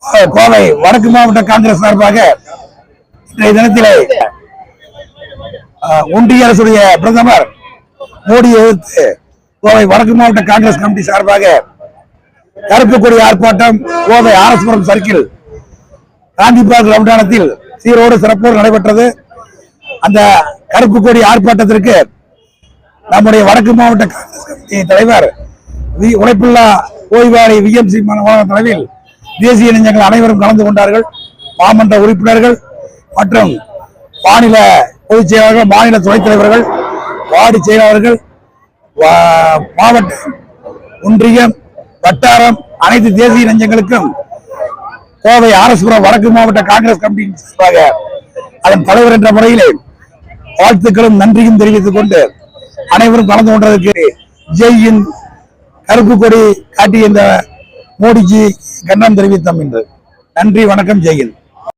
கோவை வடக்கு மாவட்ட காங்கிரஸ் சார்பாக இன்றைய தினத்திலே ஒன்றிய அரசுடைய பிரதமர் மோடியை எதிர்த்து கோவை வடக்கு மாவட்ட காங்கிரஸ் கமிட்டி சார்பாக கருப்பு கொடி ஆர்ப்பாட்டம் கோவை ஆர்எஸ்புரம் சர்க்கிள் காந்தி பார்க் ரவுண்டானத்தில் சீரோடு சிறப்போடு நடைபெற்றது. அந்த கருப்பு கொடி ஆர்ப்பாட்டத்திற்கு நம்முடைய வடக்கு மாவட்ட காங்கிரஸ் கமிட்டி தலைவர் உழைப்பில்லா ஓய்வாளி விஎம்சி தலைவில் தேசிய இளைஞர்கள் அனைவரும் கலந்து கொண்டார்கள். மாமன்ற உறுப்பினர்கள் மற்றும் மாநில பொதுச் செயலாளர்கள், மாநில துணைத் தலைவர்கள், வார்டு செயலாளர்கள், மாவட்ட ஒன்றியம், வட்டாரம் அனைத்து தேசிய இளைஞர்களுக்கும் கோவை ஆர்எஸ்புரம் வடக்கு மாவட்ட காங்கிரஸ் கமிட்டியின் சார்பாக அதன் தலைவர் என்ற முறையிலே வாழ்த்துக்களும் நன்றியும் தெரிவித்துக் கொண்டு அனைவரும் கலந்து கொண்டதற்கு ஜெயின் கருப்பு கொடி காட்டிய இந்த மோடிஜி கண்டனம் தெரிவித்தோம் என்று. நன்றி, வணக்கம், ஜெயின்.